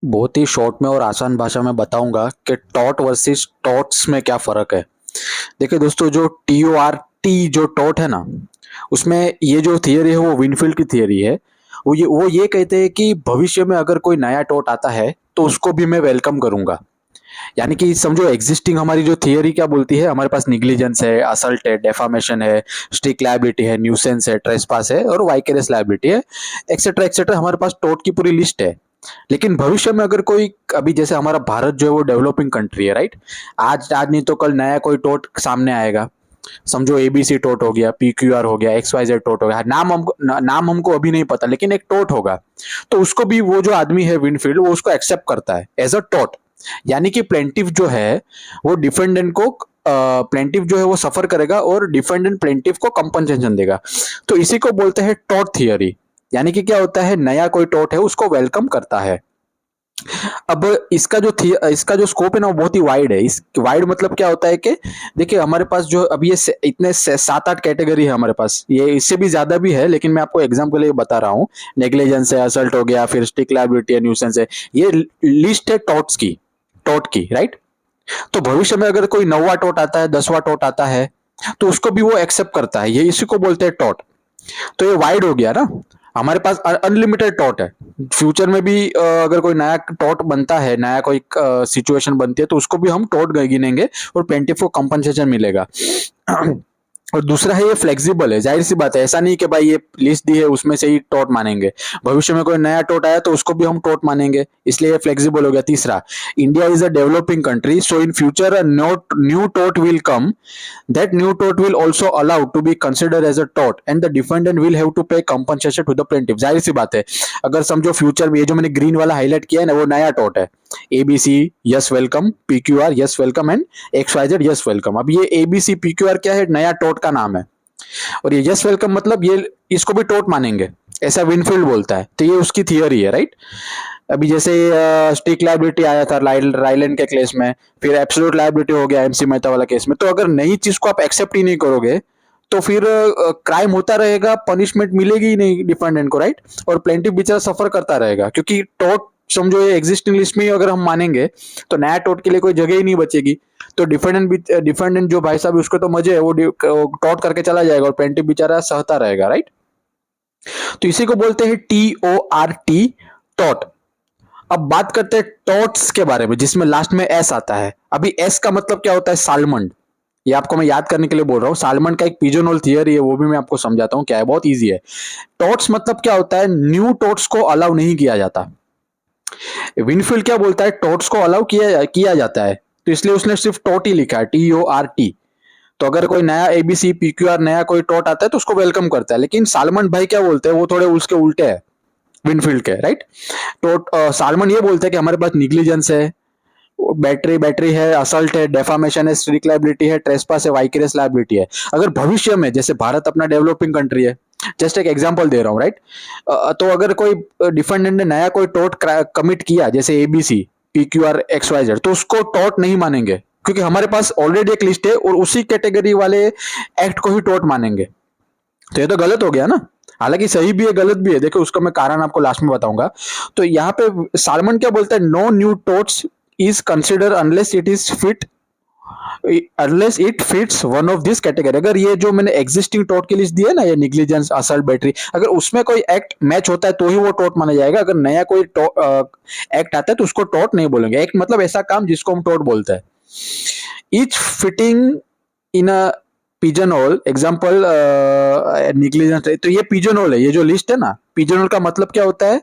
बहुत ही शॉर्ट में और आसान भाषा में बताऊंगा कि टॉट वर्सेस टॉट्स में क्या फर्क है। देखिए दोस्तों, जो TORT जो टॉट है ना, उसमें ये जो थियरी है वो विनफील्ड की थियरी है। वो ये कहते हैं कि भविष्य में अगर कोई नया टॉट आता है तो उसको भी मैं वेलकम करूंगा। यानी कि समझो, एग्जिस्टिंग हमारी जो थियरी क्या बोलती है, हमारे पास निग्लिजेंस है, असल्ट है, डेफामेशन है, स्ट्रिक्ट लायबिलिटी है, न्यूसेंस है, ट्रेसपास है और वाइकेरियस लायबिलिटी है, एक्सेट्रा एक्सेट्रा। हमारे पास टोट की पूरी लिस्ट है। लेकिन भविष्य में अगर कोई, अभी जैसे हमारा भारत जो है वो डेवलपिंग कंट्री है, राइट। आज आज नहीं तो कल नया कोई टोट सामने आएगा। समझो ABC टोट हो गया, PQR हो गया, XYZ टोट हो गया। नाम हमको अभी नहीं पता, लेकिन एक टोट होगा। तो उसको भी वो जो आदमी है विनफील्ड, वो उसको एक्सेप्ट करता है एज अ टोट। यानी कि प्लेंटिफ जो है वो डिफेंडेंट को, प्लेंटिफ जो है वो सफर करेगा और डिफेंडेंट प्लेंटिफ को कंपनसेशन देगा। तो इसी को बोलते हैं टॉट थियरी। यानी कि क्या होता है, नया कोई टॉट है उसको वेलकम करता है। अब इसका जो स्कोप है ना वो बहुत ही वाइड है। इस वाइड मतलब क्या होता है कि देखिए, हमारे पास जो अभी इतने 7-8 कैटेगरी है हमारे पास, ये इससे भी ज्यादा भी है, लेकिन मैं आपको एग्जांपल के लिए बता रहा हूँ। नेग्लिजेंस है, असल्ट हो गया, फिर स्टिक लायबिलिटी है, न्यूसेंस है। ये लिस्ट है टॉट की, राइट। तो भविष्य में अगर कोई 9वां टॉट आता है, 10वां टॉट आता है, तो उसको भी वो एक्सेप्ट करता है। ये इसी को बोलते हैं टॉट। तो ये वाइड हो गया ना। हमारे पास अनलिमिटेड टॉट है। फ्यूचर में भी अगर कोई नया टॉट बनता है, नया कोई सिचुएशन बनती है, तो उसको भी हम टॉट गिनेंगे और प्लेंटिफ को कंपनसेशन मिलेगा। और दूसरा है, ये फ्लेक्सिबल है। जाहिर सी बात है, ऐसा नहीं कि भाई ये लिस्ट दी है उसमें से ही टॉट मानेंगे। भविष्य में कोई नया टॉट आया तो उसको भी हम टॉट मानेंगे, इसलिए ये फ्लेक्सिबल हो गया। तीसरा, India is a developing country, so in future a note new taught will come. That new tort will also allowed to be considered as a tort and the defendant will have to pay compensation to the plaintiff। जाहिर सी बात है, अगर समझो future में ये जो मैंने green वाला हाईलाइट किया है ना, वो नया टॉट है। ABC yes welcome, PQR yes welcome and XYZ yes welcome. अब ये ABC PQR क्या है, नया टॉट का नाम है। और ये यस वेलकम मतलब ये इसको भी टॉट मानेंगे, ऐसा विनफील्ड बोलता है। तो ये उसकी थियरी है, राइट। अभी जैसे स्टिक लायबिलिटी आया था राइलैंड के केस में, फिर एब्सोल्यूट लायबिलिटी हो गया MC मेहता वाला केस में। तो अगर नई चीज को आप एक्सेप्ट ही नहीं करोगे तो फिर क्राइम होता रहेगा, पनिशमेंट मिलेगी ही नहीं डिफेंडेंट को, राइट। और प्लेंटिफ बेचारा सफर करता रहेगा, क्योंकि टोट समझो ये एग्जिस्टिंग लिस्ट में ही अगर हम मानेंगे तो नया टोट के लिए कोई जगह ही नहीं बचेगी। तो डिफेंडेंट जो भाई साहब, उसको तो मजे है, वो टोट करके चला जाएगा और प्लेंटिफ बेचारा सहता रहेगा, राइट। तो इसी को बोलते हैं TORT, टॉट। अब बात करते हैं टॉट्स के बारे में, जिसमें लास्ट में एस आता है। अभी एस का मतलब क्या होता है, सालमंड। ये आपको मैं याद करने के लिए बोल रहा हूँ। सालमंड का एक पिजनहोल थियरी है, वो भी मैं आपको समझाता हूँ क्या है, बहुत इजी है। टॉट्स मतलब क्या होता है, न्यू टॉट्स को अलाउ नहीं किया जाता। विनफील्ड क्या बोलता है, टॉट्स को अलाउ किया जाता है। तो इसलिए उसने सिर्फ टॉट ही लिखा है, TORT। तो अगर कोई नया ABC PQR नया कोई टॉट आता है तो उसको वेलकम करता है। लेकिन सालमंड भाई क्या बोलते हैं, वो थोड़े उसके उल्टे है विनफील्ड के, राइट। तो सालमन ये बोलते हैं कि हमारे पास निग्लिजेंस है, बैटरी बैटरी है, असल्ट है, डेफामेशन है, स्ट्रिक्ट लायबिलिटी है, ट्रेसपास है, वाइकेरियस लायबिलिटी है। अगर भविष्य में, जैसे भारत अपना डेवलपिंग कंट्री है, जस्ट एक एग्जांपल दे रहा हूँ, राइट। तो अगर कोई डिफेंडेंट ने नया कोई टॉट कमिट किया, जैसे ABC PQR XYZ, तो उसको टॉट नहीं मानेंगे, क्योंकि हमारे पास ऑलरेडी एक लिस्ट है और उसी कैटेगरी वाले एक्ट को ही टॉट मानेंगे। तो ये तो गलत हो गया ना। हालांकि सही भी है, गलत भी है, देखो उसका मैं कारण आपको लास्ट में बताऊंगा। तो यहाँ पे सालमन क्या बोलता है, no new torts is consider unless it fits one of this category. अगर ये जो मैंने एग्जिस्टिंग टोट की लिस्ट दी है ना, ये निग्लिजेंस, असल्ट, बैटरी, अगर उसमें कोई एक्ट मैच होता है तो ही वो टोट माना जाएगा। अगर नया कोई एक्ट आता है तो उसको टोट नहीं बोलेंगे। एक्ट मतलब ऐसा काम जिसको हम टोट बोलते हैं। Each fitting in a pigeon hole, example negligence है, तो ये पिजन होल है। ये जो लिस्ट है ना, पिजन होल का मतलब क्या होता है,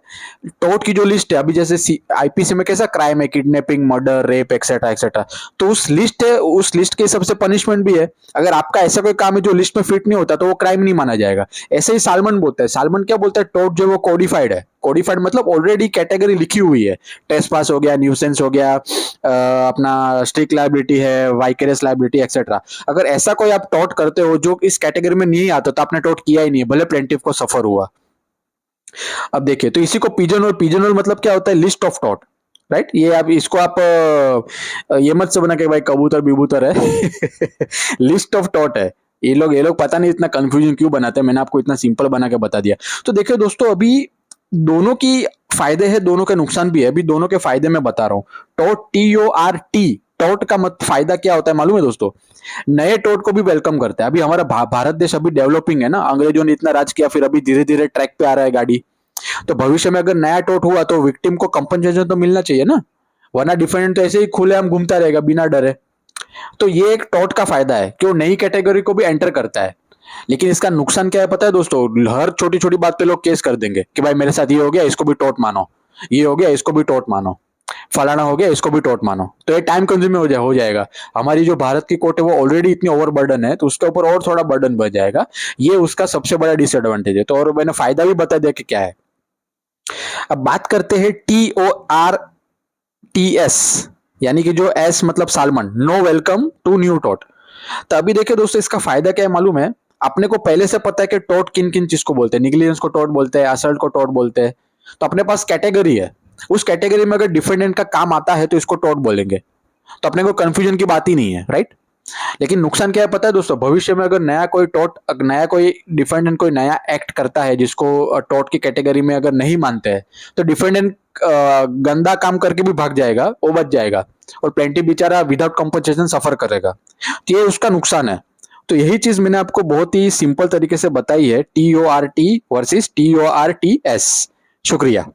टोट की जो लिस्ट है। अभी जैसे IPC में कैसा क्राइम है, kidnapping, murder, rape, etcetera etcetera, तो उस लिस्ट है, उस लिस्ट के हिसाब से पनिशमेंट भी है। अगर आपका ऐसा कोई काम है जो लिस्ट में फिट नहीं होता तो वो क्राइम नहीं माना जाएगा। ऐसे ही सालमन बोलता है। सालमन क्या बोलता है, टोट जो वो कोडिफाइड है। कोडिफाइड मतलब ऑलरेडी कैटेगरी लिखी हुई है। टेस्पास हो गया, न्यूसेंस हो गया, अपना स्ट्रिक्ट लायबिलिटी है, वाइकेरियस लायबिलिटी एक्सेट्रा। अगर ऐसा कोई आप टॉट करते हो जो इस कैटेगरी में नहीं आता, तो आपने टॉट किया ही नहीं है, भले प्लेंटिफ को सफर हुआ। अब देखिए, तो इसी को पिजन होल मतलब क्या होता है, लिस्ट ऑफ टॉट, राइट। ये आप इसको आप ये मत समझना कि भाई कबूतर बिबूतर है। लिस्ट ऑफ टॉट है। ये लोग पता नहीं इतना कंफ्यूजन क्यों बनाते हैं, मैंने आपको इतना सिंपल बना के बता दिया। तो देखिए दोस्तों, अभी दोनों की फायदे हैं, दोनों के नुकसान भी है। अभी दोनों के फायदे मैं बता रहा हूँ। टॉट, TORT, टॉट का मत फायदा क्या होता है मालूम है दोस्तों? नए टॉट को भी वेलकम करता है। अभी हमारा भारत देश अभी डेवलपिंग है ना, अंग्रेजों ने इतना राज किया, फिर अभी धीरे धीरे ट्रैक पे आ रहा है गाड़ी। तो भविष्य में अगर नया टॉट हुआ तो विक्टिम को कंपनसेशन तो मिलना चाहिए ना, वरना डिफेंडेंट तो ऐसे ही खुलेआम घूमता रहेगा बिना डरे। तो ये एक टॉट का फायदा है कि वो नई कैटेगरी को भी एंटर करता है। लेकिन इसका नुकसान क्या है पता है दोस्तों? हर छोटी छोटी बात पे लोग केस कर देंगे कि भाई मेरे साथ ये हो गया, इसको भी टॉट मानो, ये हो गया इसको भी टॉट मानो, फलाना हो गया इसको भी टॉट मानो। तो ये टाइम कंज्यूमिंग हो जाएगा। हमारी जो भारत की कोर्ट है वो ऑलरेडी इतनी ओवरबर्डन है, तो उसके ऊपर और थोड़ा बर्डन बढ़ जाएगा। ये उसका सबसे बड़ा डिसएडवांटेज है। तो और मैंने फायदा भी बता दिया कि क्या है। अब बात करते हैं TORTS, यानी कि जो एस मतलब Salmond, no welcome to new टॉट। तो अभी देखिए दोस्तों, इसका फायदा क्या है मालूम है? अपने को पहले से पता है कि टॉट किन किन चीज को बोलते हैं। निगलिजेंस को टॉट बोलते हैं, असल्ट को टॉट बोलते हैं। तो अपने पास कैटेगरी है, उस कैटेगरी में अगर डिफेंडेंट का काम आता है तो इसको टॉट बोलेंगे। तो अपने को कंफ्यूजन की बात ही नहीं है, राइट? लेकिन नुकसान क्या है पता है दोस्तों? भविष्य में अगर नया कोई डिफेंडेंट कोई नया एक्ट करता है जिसको टॉट की कैटेगरी में अगर नहीं मानते हैं, तो डिफेंडेंट गंदा काम करके भी भाग जाएगा, वो बच जाएगा, और प्लेंटी बेचारा विदाउट कंपनसेशन सफर करेगा। तो ये उसका नुकसान है। तो यही चीज मैंने आपको बहुत ही सिंपल तरीके से बताई है, TORT वर्सेस TORTS। शुक्रिया।